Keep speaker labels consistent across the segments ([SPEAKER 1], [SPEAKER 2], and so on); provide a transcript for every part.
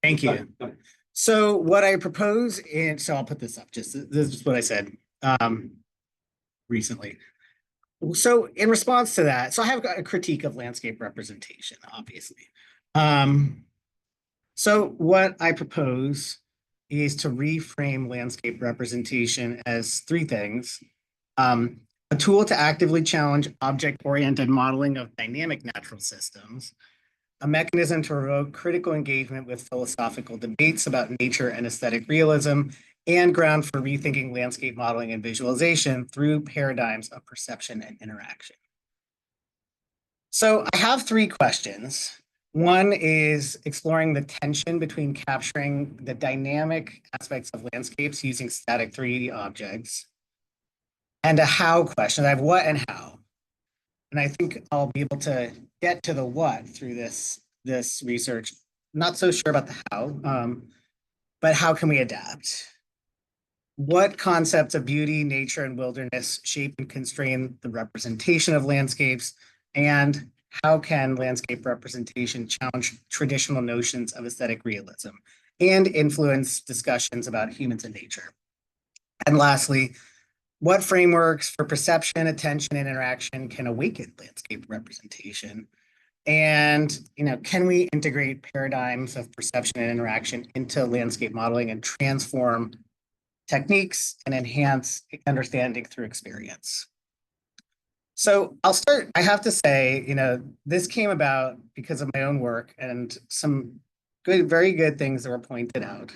[SPEAKER 1] Thank you. So what I propose so I'll put this up, this is what I said recently. So in response to that, so I have got a critique of landscape representation, obviously. So what I propose is to reframe landscape representation as three things. A tool to actively challenge object-oriented modeling of dynamic natural systems, a mechanism to provoke critical engagement with philosophical debates about nature and aesthetic realism, and ground for rethinking landscape modeling and visualization through paradigms of perception and interaction. So I have three questions. One is exploring the tension between capturing the dynamic aspects of landscapes using static 3D objects, and a how question. I have what and how. And I think I'll be able to get to the what through this research. Not so sure about the how, but how can we adapt? What concepts of beauty, nature, and wilderness shape and constrain the representation of landscapes? And how can landscape representation challenge traditional notions of aesthetic realism and influence discussions about humans and nature? And lastly, what frameworks for perception, attention, and interaction can awaken landscape representation? And can we integrate paradigms of perception and interaction into landscape modeling and transform techniques and enhance understanding through experience? So I'll start, I have to say, this came about because of my own work and some very good things that were pointed out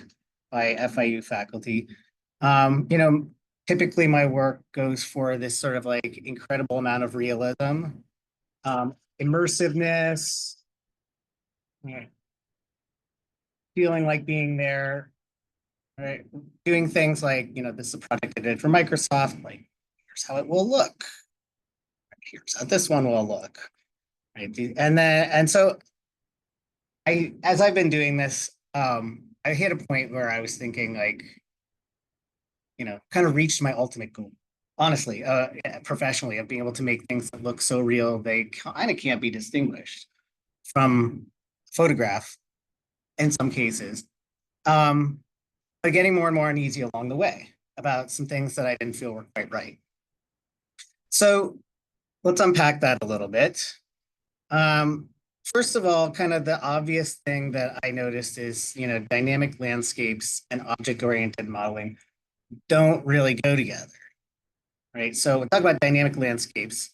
[SPEAKER 1] by FIU faculty. Typically my work goes for this sort of like incredible amount of realism, immersiveness, feeling like being there, right? Doing things like, this is a project I did for Microsoft, like here's how it will look. Here's how this one will look, right? And so as I've been doing this, I hit a point where I was thinking like, kind of reached my ultimate goal, honestly, professionally, of being able to make things that look so real, they kind of can't be distinguished from photograph in some cases. But getting more and more uneasy along the way about some things that I didn't feel were quite right. So let's unpack that a little bit. First of all, kind of the obvious thing that I noticed is, dynamic landscapes and object-oriented modeling don't really go together, right? So we'll talk about dynamic landscapes.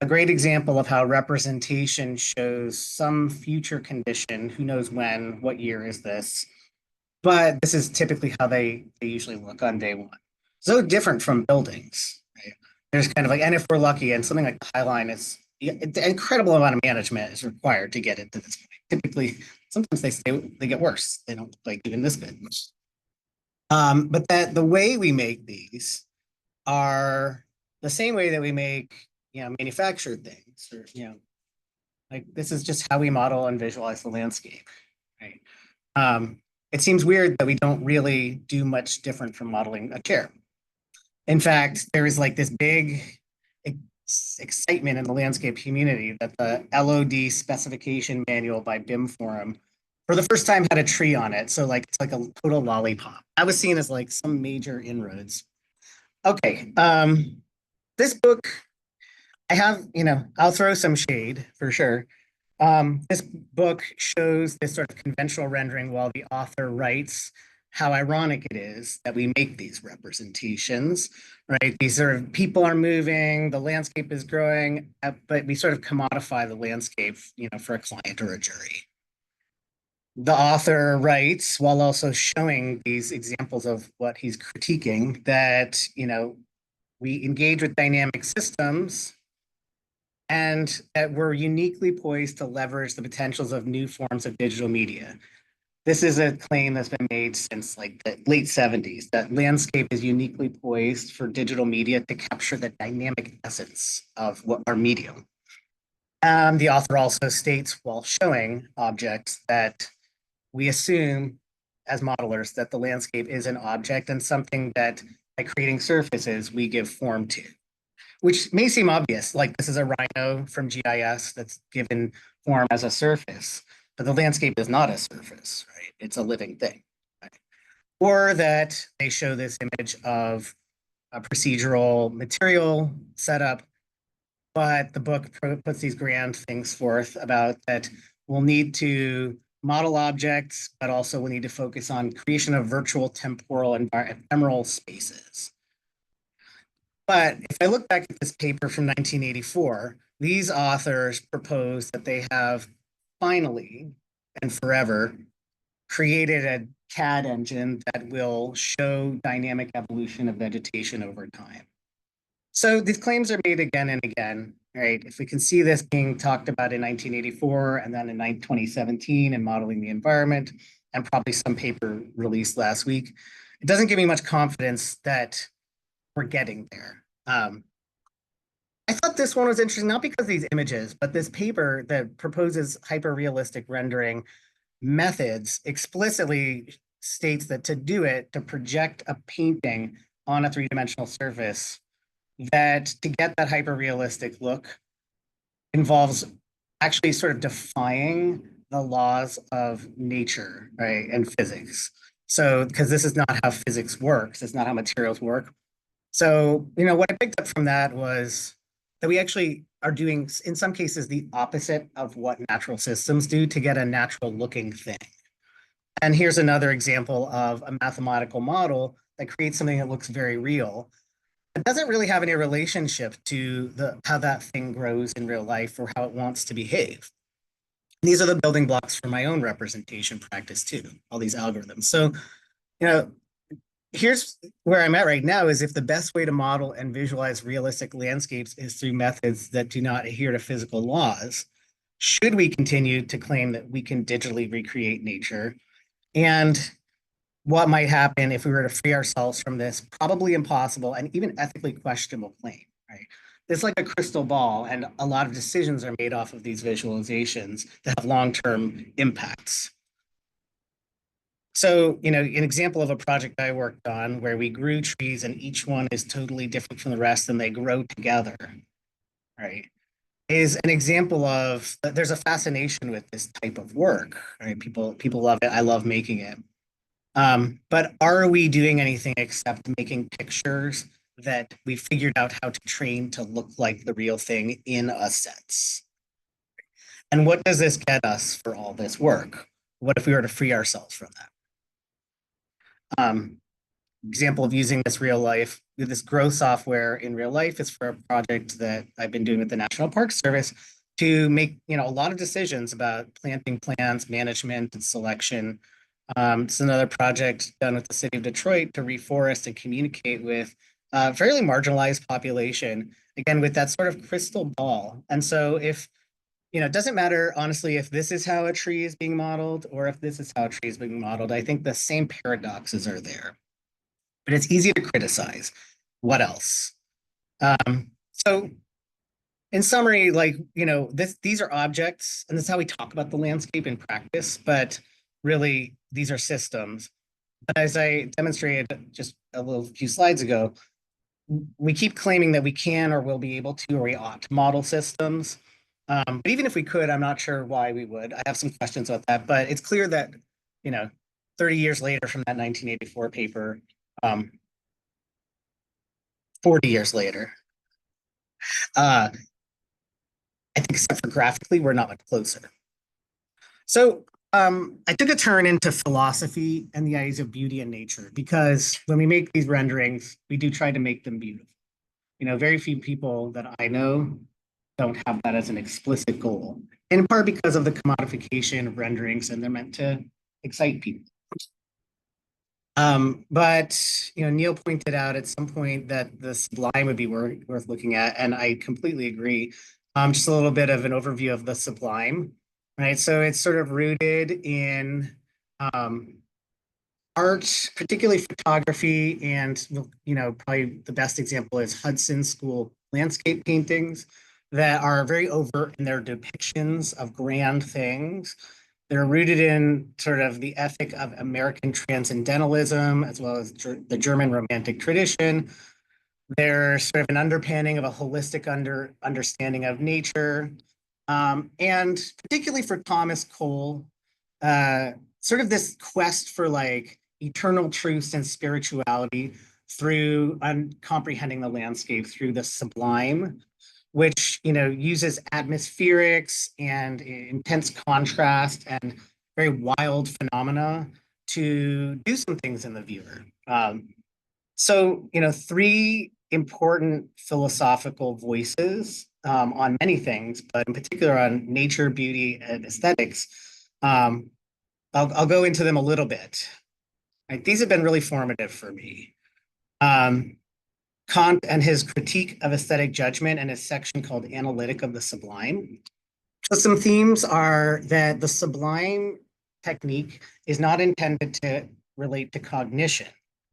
[SPEAKER 1] A great example of how representation shows some future condition, who knows when, what year is this? But this is typically how they usually look on day one. So different from buildings, right? There's kind of like, and if we're lucky, and something like the High Line is, an incredible amount of management is required to get it to this point. Typically, sometimes they get worse. They don't like even this good. But the way we make these are the same way that we make, manufactured things, or, like this is just how we model and visualize the landscape, right? It seems weird that we don't really do much different from modeling a chair. In fact, there is like this big excitement in the landscape community that the LOD specification manual by BIM Forum for the first time had a tree on it. So like, it's like a total lollipop. I was seen as like some major inroads. Okay, this book, I have, I'll throw some shade for sure. This book shows this sort of conventional rendering while the author writes how ironic it is that we make these representations, right? These sort of people are moving, the landscape is growing, but we sort of commodify the landscape, for a client or a jury. The author writes, while also showing these examples of what he's critiquing, that, we engage with dynamic systems and that we're uniquely poised to leverage the potentials of new forms of digital media. This is a claim that's been made since like the late 70s, that landscape is uniquely poised for digital media to capture the dynamic essence of what our medium. The author also states while showing objects that we assume as modelers that the landscape is an object and something that by creating surfaces, we give form to, which may seem obvious, like this is a rhino from GIS that's given form as a surface, but the landscape is not a surface, right? It's a living thing. Right? Or that they show this image of a procedural material setup, but the book puts these grand things forth about that we'll need to model objects, but also we'll need to focus on creation of virtual temporal and ephemeral spaces. But if I look back at this paper from 1984, these authors propose that they have finally and forever created a CAD engine that will show dynamic evolution of vegetation over time. So these claims are made again and again, right? If we can see this being talked about in 1984 and then in 2017 in modeling the environment, and probably some paper released last week, it doesn't give me much confidence that we're getting there. I thought this one was interesting, not because of these images, but this paper that proposes hyper-realistic rendering methods explicitly states that to do it, to project a painting on a three-dimensional surface, that to get that hyper-realistic look involves actually sort of defying the laws of nature, right, and physics. So, because this is not how physics works, it's not how materials work. So, what I picked up from that was that we actually are doing, in some cases, the opposite of what natural systems do to get a natural looking thing. And here's another example of a mathematical model that creates something that looks very real. It doesn't really have any relationship to how that thing grows in real life or how it wants to behave. These are the building blocks for my own representation practice too, all these algorithms. So, here's where I'm at right now is if the best way to model and visualize realistic landscapes is through methods that do not adhere to physical laws, should we continue to claim that we can digitally recreate nature? And what might happen if we were to free ourselves from this probably impossible and even ethically questionable claim, right? It's like a crystal ball, and a lot of decisions are made off of these visualizations that have long-term impacts. So, an example of a project I worked on where we grew trees and each one is totally different from the rest and they grow together, right? Is an example of there's a fascination with this type of work, right? People love it. I love making it. But are we doing anything except making pictures that we figured out how to train to look like the real thing in a sense? And what does this get us for all this work? What if we were to free ourselves from that? Example of using this growth software in real life is for a project that I've been doing with the National Park Service to make, a lot of decisions about planting plans, management, and selection. It's another project done with the city of Detroit to reforest and communicate with a fairly marginalized population, again, with that sort of crystal ball. And so if, it doesn't matter, honestly, if this is how a tree is being modeled or if this is how a tree is being modeled, I think the same paradoxes are there. But it's easy to criticize. What else? So in summary, these are objects, and this is how we talk about the landscape in practice, but really these are systems. But as I demonstrated just a few slides ago, we keep claiming that we can or will be able to, or we ought to model systems. But even if we could, I'm not sure why we would. I have some questions about that, but it's clear that, 30 years later from that 1984 paper, 40 years later, I think except for graphically, we're not much closer. So I took a turn into philosophy and the ideas of beauty and nature, because when we make these renderings, we do try to make them beautiful. Very few people that I know don't have that as an explicit goal, in part because of the commodification of renderings, and they're meant to excite people. But Neil pointed out at some point that the sublime would be worth looking at, and I completely agree. Just a little bit of an overview of the sublime, right? So it's sort of rooted in art, particularly photography, and probably the best example is Hudson School landscape paintings that are very overt in their depictions of grand things. They're rooted in sort of the ethic of American transcendentalism, as well as the German Romantic tradition. There's sort of an underpinning of a holistic understanding of nature. And particularly for Thomas Cole, sort of this quest for like eternal truths and spirituality through comprehending the landscape through the sublime, which uses atmospherics and intense contrast and very wild phenomena to do some things in the viewer. So, three important philosophical voices on many things, but in particular on nature, beauty, and aesthetics. I'll go into them a little bit. Right? These have been really formative for me. Kant and his critique of aesthetic judgment and his section called Analytic of the Sublime. So some themes are that the sublime technique is not intended to relate to cognition,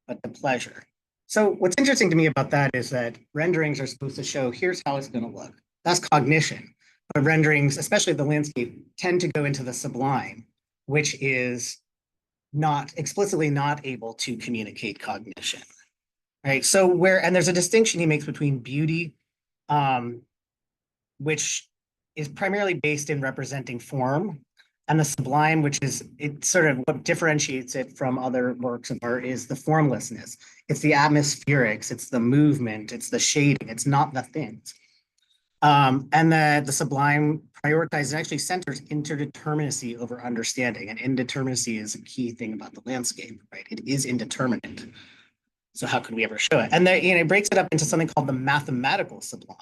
[SPEAKER 1] but to pleasure. So what's interesting to me about that is that renderings are supposed to show, here's how it's going to look. That's cognition. But renderings, especially the landscape, tend to go into the sublime, which is not explicitly not able to communicate cognition. Right. So and there's a distinction he makes between beauty, which is primarily based in representing form, and the sublime, which is sort of what differentiates it from other works of art, is the formlessness. It's the atmospherics, it's the movement, it's the shading, it's not the things. And the sublime prioritizes and actually centers interdeterminacy over understanding. And indeterminacy is a key thing about the landscape, right? It is indeterminate. So how could we ever show it? And it breaks it up into something called the mathematical sublime,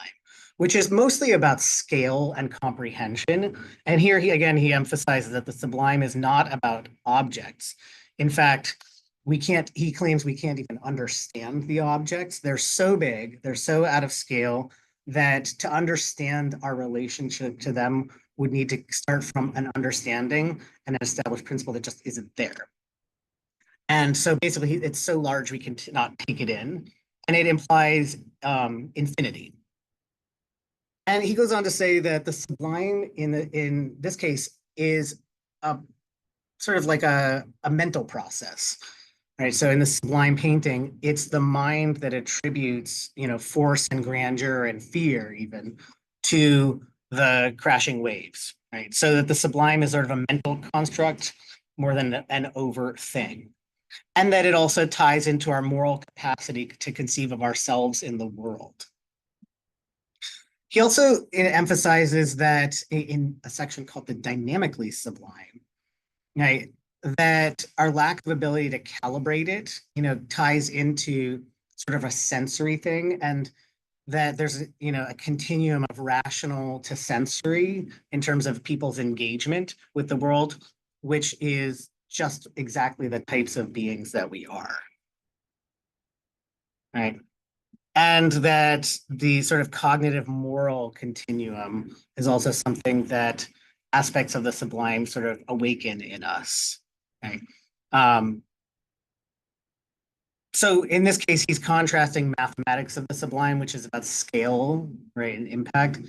[SPEAKER 1] which is mostly about scale and comprehension. And here he emphasizes that the sublime is not about objects. In fact, he claims we can't even understand the objects. They're so big, they're so out of scale that to understand our relationship to them would need to start from an understanding and an established principle that just isn't there. And so basically, it's so large we can not take it in, and it implies infinity. And he goes on to say that the sublime in this case is a sort of like a mental process, right? So in the sublime painting, it's the mind that attributes, force and grandeur and fear even to the crashing waves, right? So that the sublime is sort of a mental construct more than an overt thing. And that it also ties into our moral capacity to conceive of ourselves in the world. He also emphasizes that in a section called the dynamically sublime, right, that our lack of ability to calibrate it, ties into sort of a sensory thing, and that there's a continuum of rational to sensory in terms of people's engagement with the world, which is just exactly the types of beings that we are, right? And that the sort of cognitive moral continuum is also something that aspects of the sublime sort of awaken in us, right? So in this case, he's contrasting mathematics of the sublime, which is about scale, right, and impact,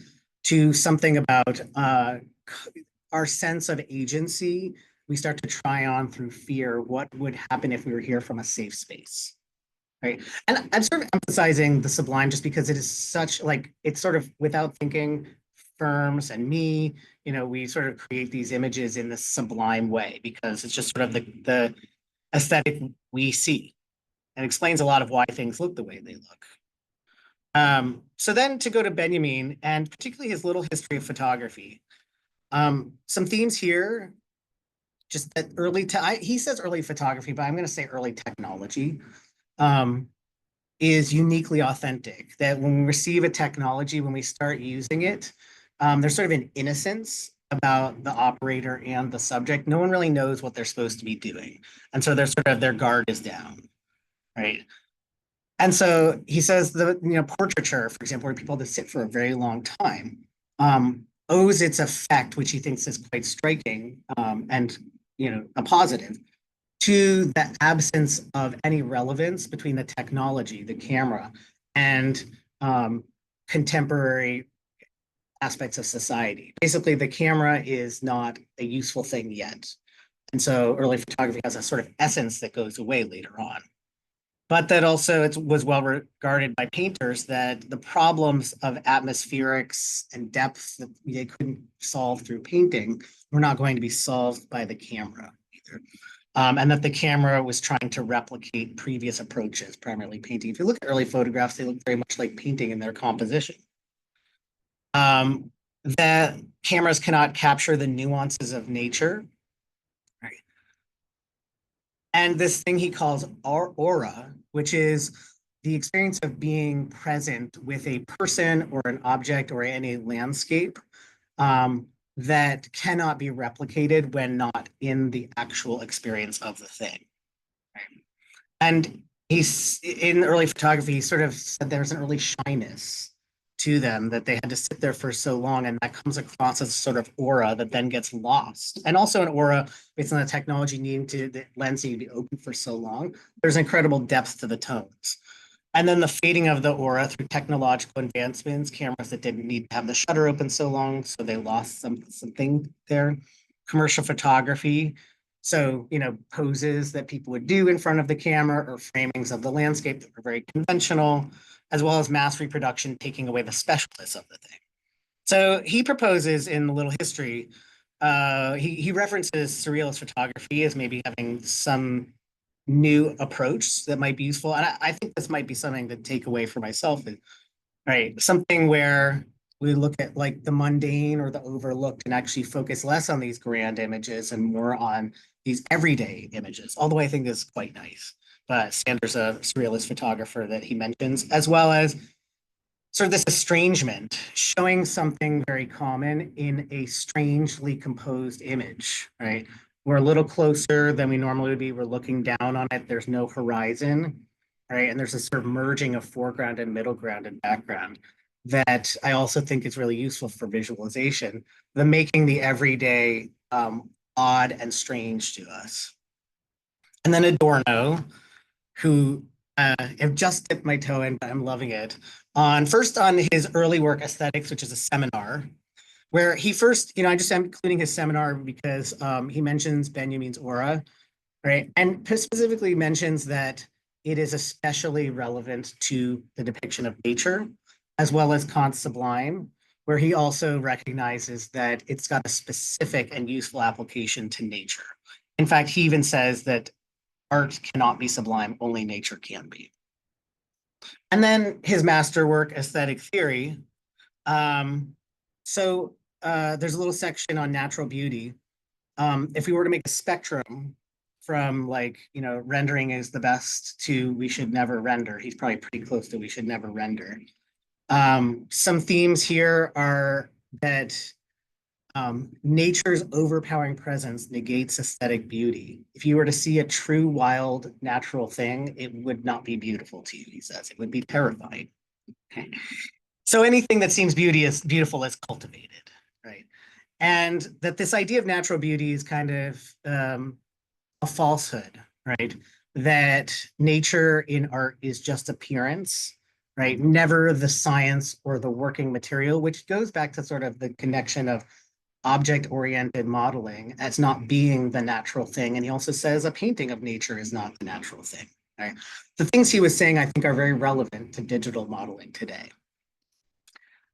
[SPEAKER 1] to something about our sense of agency. We start to try on through fear what would happen if we were here from a safe space, right? And I'm sort of emphasizing the sublime just because it is such, like, it's sort of without thinking, firms and me, we sort of create these images in this sublime way because it's just sort of the aesthetic we see, and explains a lot of why things look the way they look. So then to go to Benjamin, and particularly his little history of photography. Some themes here, just that he says early photography, but I'm going to say early technology is uniquely authentic. That when we receive a technology, when we start using it, there's sort of an innocence about the operator and the subject. No one really knows what they're supposed to be doing. And so their guard is down, right? And so he says portraiture, for example, where people have to sit for a very long time, owes its effect, which he thinks is quite striking, and a positive, to the absence of any relevance between the technology, the camera, and contemporary aspects of society. Basically, the camera is not a useful thing yet. And so early photography has a sort of essence that goes away later on. But that also it was well regarded by painters that the problems of atmospherics and depth that they couldn't solve through painting were not going to be solved by the camera. either. And that the camera was trying to replicate previous approaches, primarily painting. If you look at early photographs, they look very much like painting in their composition. That cameras cannot capture the nuances of nature. Right? And this thing he calls aura, which is the experience of being present with a person or an object or any landscape that cannot be replicated when not in the actual experience of the thing. Right? And he's in early photography, he sort of said there's an early shyness to them that they had to sit there for so long, and that comes across as a sort of aura that then gets lost. And also an aura based on the technology needing to the lens needing to be open for so long. There's incredible depth to the tones. And then the fading of the aura through technological advancements, cameras that didn't need to have the shutter open so long, so they lost something there. Commercial photography, so, poses that people would do in front of the camera or framings of the landscape that were very conventional, as well as mass reproduction taking away the specialness of the thing. So he proposes in the Little History, he references surrealist photography as maybe having some new approach that might be useful. And I think this might be something to take away for myself, right? Something where we look at like the mundane or the overlooked and actually focus less on these grand images and more on these everyday images. Although I think this is quite nice. But Sanders, a surrealist photographer that he mentions, as well as sort of this estrangement, showing something very common in a strangely composed image, right? We're a little closer than we normally would be. We're looking down on it. There's no horizon, right? And there's a sort of merging of foreground and middle ground and background that I also think is really useful for visualization, the making the everyday odd and strange to us. And then Adorno, who have just dipped my toe in, but I'm loving it. First on his early work, Aesthetics, which is a seminar, where he first, I just am including his seminar because he mentions Benjamin's aura, right? And specifically mentions that it is especially relevant to the depiction of nature, as well as Kant's Sublime, where he also recognizes that it's got a specific and useful application to nature. In fact, he even says that art cannot be sublime, only nature can be. And then his masterwork, Aesthetic Theory. There's a little section on natural beauty. If we were to make a spectrum from rendering is the best to we should never render, he's probably pretty close to we should never render. Some themes here are that nature's overpowering presence negates aesthetic beauty. If you were to see a true wild natural thing, it would not be beautiful to you, he says. It would be terrifying. Okay. So anything that seems beautiful is cultivated, right? And that this idea of natural beauty is kind of a falsehood, right? That nature in art is just appearance, right? Never the science or the working material, which goes back to sort of the connection of object-oriented modeling as not being the natural thing. And he also says a painting of nature is not the natural thing. Right? The things he was saying, I think, are very relevant to digital modeling today.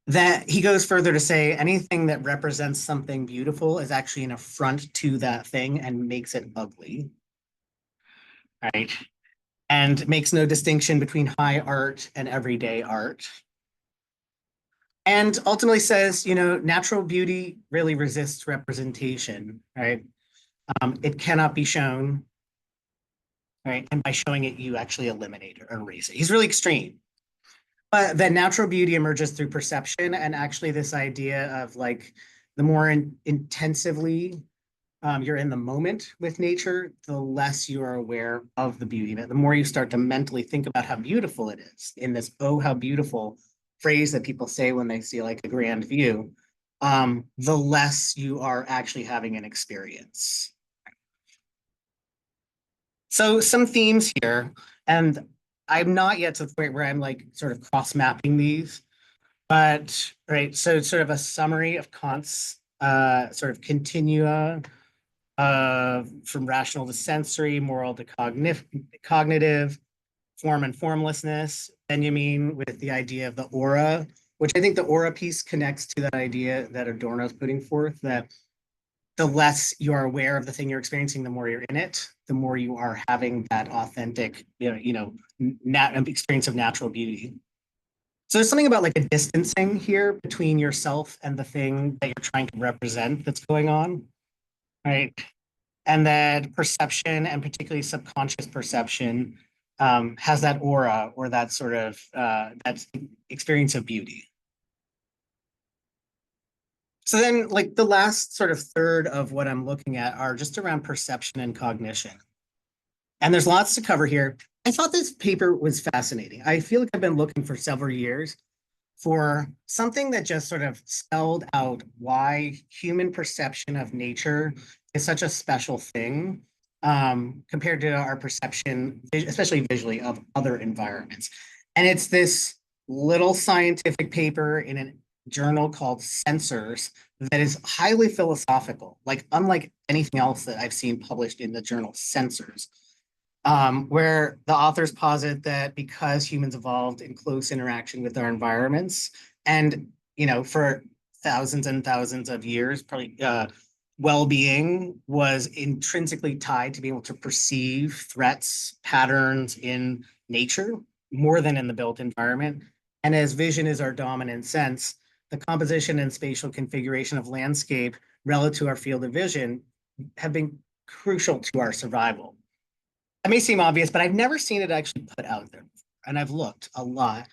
[SPEAKER 1] That he goes further to say anything that represents something beautiful is actually an affront to that thing and makes it ugly. Right? And makes no distinction between high art and everyday art. And ultimately says, natural beauty really resists representation, right? It cannot be shown, right? And by showing it, you actually eliminate or erase it. He's really extreme. But that natural beauty emerges through perception, and actually this idea of the more intensively you're in the moment with nature, the less you are aware of the beauty of it. The more you start to mentally think about how beautiful it is in this, oh, how beautiful phrase that people say when they see a grand view, the less you are actually having an experience. So some themes here, and I'm not yet to the point where I'm sort of cross-mapping these, but right, so it's sort of a summary of Kant's sort of continua from rational to sensory, moral to cognitive, form and formlessness. Benjamin with the idea of the aura, which I think the aura piece connects to that idea that Adorno's putting forth, that the less you're aware of the thing you're experiencing, the more you're in it, the more you are having that authentic, experience of natural beauty. So there's something about like a distancing here between yourself and the thing that you're trying to represent that's going on, right? And that perception, and particularly subconscious perception, has that aura or that sort of that experience of beauty. So then, like the last sort of third of what I'm looking at are just around perception and cognition. And there's lots to cover here. I thought this paper was fascinating. I feel like I've been looking for several years for something that just sort of spelled out why human perception of nature is such a special thing compared to our perception, especially visually, of other environments. And it's this little scientific paper in a journal called Sensors that is highly philosophical, like unlike anything else that I've seen published in the journal Sensors, where the authors posit that because humans evolved in close interaction with our environments, and for thousands and thousands of years, probably well-being was intrinsically tied to being able to perceive threats, patterns in nature more than in the built environment. And as vision is our dominant sense, the composition and spatial configuration of landscape relative to our field of vision have been crucial to our survival. That may seem obvious, but I've never seen it actually put out there. And I've looked a lot.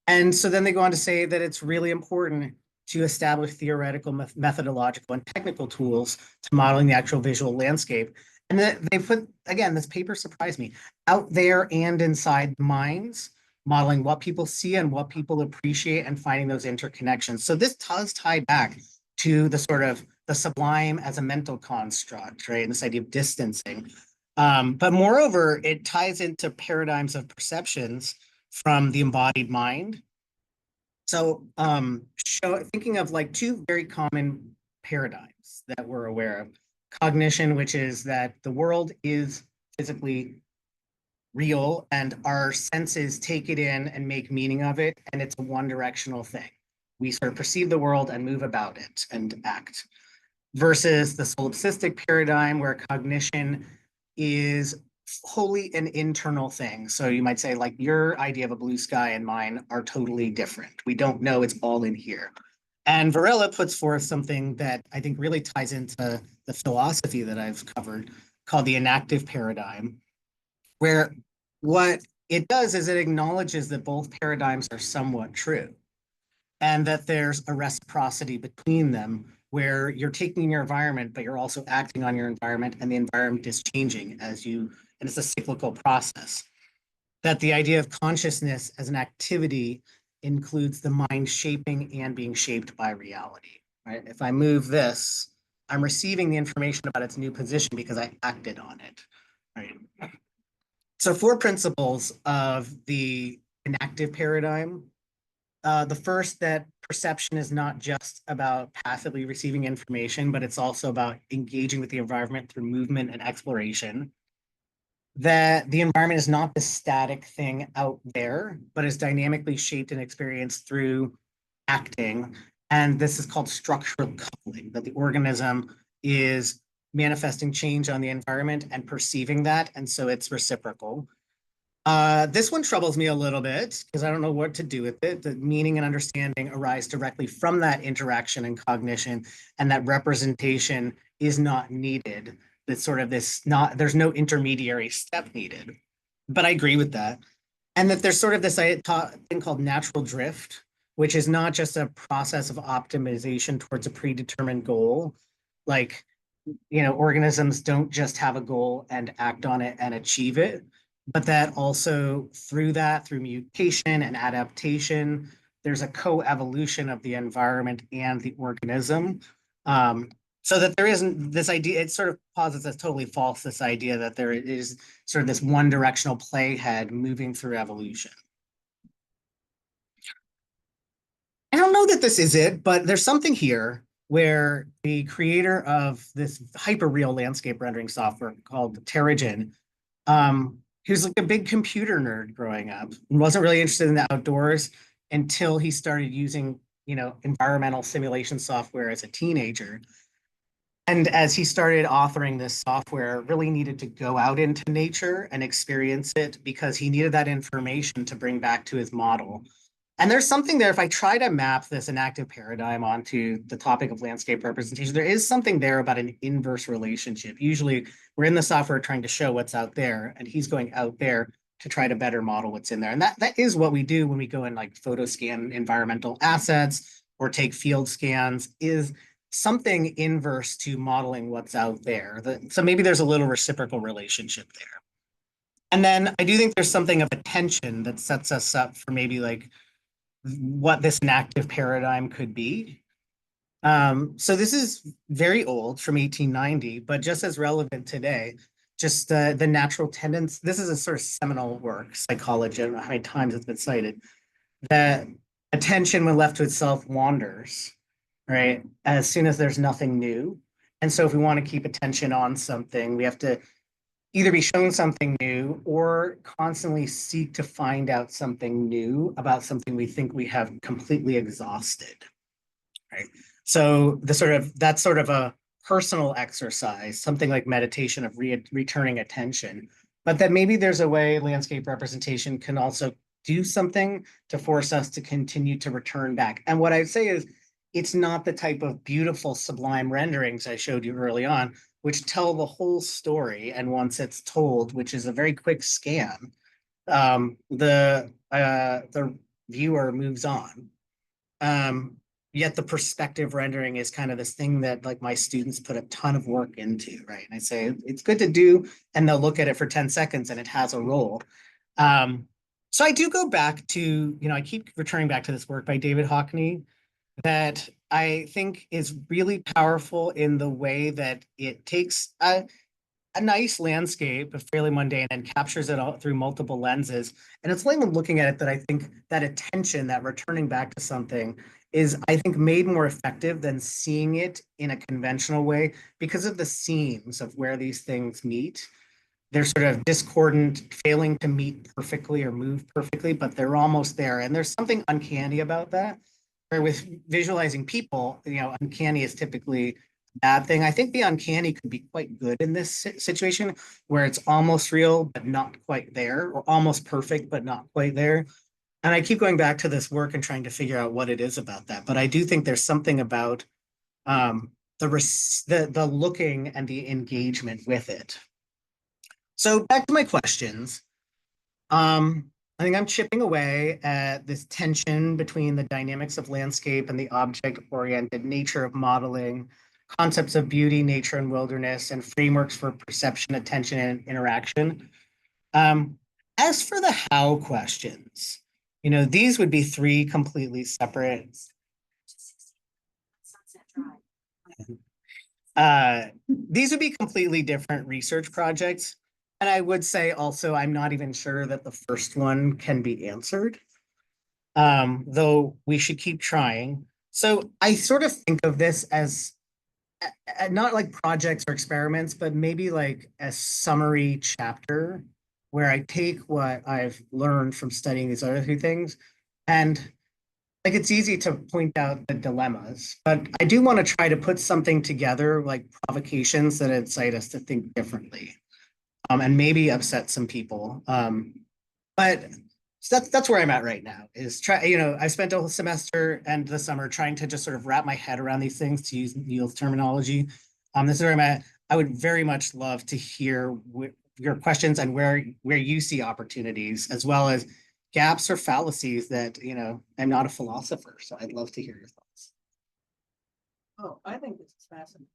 [SPEAKER 1] And so then they go on to say that it's really important to establish theoretical, methodological, and technical tools to modeling the actual visual landscape. And that they put, again, this paper surprised me, out there and inside minds, modeling what people see and what people appreciate and finding those interconnections. So this does tie back to the sort of the sublime as a mental construct, right? And this idea of distancing. But moreover, it ties into paradigms of perceptions from the embodied mind. So thinking of like two very common paradigms that we're aware of. Cognition, which is that the world is physically real and our senses take it in and make meaning of it, and it's a one-directional thing. We sort of perceive the world and move about it and act. Versus the solipsistic paradigm where cognition is wholly an internal thing. So you might say, like, your idea of a blue sky and mine are totally different. We don't know, it's all in here. And Varela puts forth something that I think really ties into the philosophy that I've covered called the enactive paradigm, where what it does is it acknowledges that both paradigms are somewhat true and that there's a reciprocity between them where you're taking your environment, but you're also acting on your environment, and the environment is changing and it's a cyclical process. That the idea of consciousness as an activity includes the mind shaping and being shaped by reality, right? If I move this, I'm receiving the information about its new position because I acted on it, right? So 4 principles of the enactive paradigm. The first, that perception is not just about passively receiving information, but it's also about engaging with the environment through movement and exploration. That the environment is not the static thing out there, but is dynamically shaped and experienced through acting. And this is called structural coupling, that the organism is manifesting change on the environment and perceiving that. And so it's reciprocal. This one troubles me a little bit because I don't know what to do with it. The meaning and understanding arise directly from that interaction and cognition, and that representation is not needed. That's sort of there's no intermediary step needed. But I agree with that. And that there's sort of this thing called natural drift, which is not just a process of optimization towards a predetermined goal. Like, organisms don't just have a goal and act on it and achieve it, but that also through mutation and adaptation, there's a co-evolution of the environment and the organism. So that there isn't this idea, it sort of posits as totally false, this idea that there is sort of this one directional playhead moving through evolution. I don't know that this is it, but there's something here where the creator of this hyper-real landscape rendering software called Terrigen, he was like a big computer nerd growing up and wasn't really interested in the outdoors until he started using, environmental simulation software as a teenager. And as he started authoring this software, really needed to go out into nature and experience it because he needed that information to bring back to his model. And there's something there, if I try to map this enactive paradigm onto the topic of landscape representation, there is something there about an inverse relationship. Usually we're in the software trying to show what's out there, and he's going out there to try to better model what's in there. And that is what we do when we go and like photo scan environmental assets or take field scans, is something inverse to modeling what's out there. So maybe there's a little reciprocal relationship there. And then I do think there's something of a tension that sets us up for maybe like what this enactive paradigm could be. So this is very old, from 1890, but just as relevant today. Just the natural tendency. This is a sort of seminal work, psychology. I don't know how many times it's been cited. That attention, when left to itself, wanders, right? As soon as there's nothing new. And so if we want to keep attention on something, we have to either be shown something new or constantly seek to find out something new about something we think we have completely exhausted, right? So that's sort of a personal exercise, something like meditation of returning attention, but that maybe there's a way landscape representation can also do something to force us to continue to return back. And what I'd say is, it's not the type of beautiful, sublime renderings I showed you early on, which tell the whole story. And once it's told, which is a very quick scan, the viewer moves on. Yet the perspective rendering is kind of this thing that like my students put a ton of work into, right? And I say it's good to do, and they'll look at it for 10 seconds and it has a role. So I do go back to, I keep returning back to this work by David Hockney that I think is really powerful in the way that it takes a nice landscape, fairly mundane, and captures it all through multiple lenses. And it's only when looking at it that I think that attention, that returning back to something, is, I think, made more effective than seeing it in a conventional way because of the seams of where these things meet. They're sort of discordant, failing to meet perfectly or move perfectly, but they're almost there. And there's something uncanny about that. Where with visualizing people, uncanny is typically a bad thing. I think the uncanny could be quite good in this situation where it's almost real, but not quite there, or almost perfect, but not quite there. And I keep going back to this work and trying to figure out what it is about that. But I do think there's something about the looking and the engagement with it. So back to my questions. I think I'm chipping away at this tension between the dynamics of landscape and the object-oriented nature of modeling, concepts of beauty, nature, and wilderness, and frameworks for perception, attention, and interaction. As for the how questions, these would be three completely separate. These would be completely different research projects. And I would say also, I'm not even sure that the first one can be answered, though we should keep trying. So I sort of think of this as not like projects or experiments, but maybe like a summary chapter where I take what I've learned from studying these other two things. And like it's easy to point out the dilemmas, but I do want to try to put something together, like provocations that incite us to think differently, and maybe upset some people. But so that's where I'm at right now. Is I spent a whole semester and the summer trying to just sort of wrap my head around these things, to use Neil's terminology. This is where I'm at. I would very much love to hear your questions and where you see opportunities, as well as gaps or fallacies that, I'm not a philosopher, so I'd love to hear your thoughts.
[SPEAKER 2] Oh, I think this is fascinating.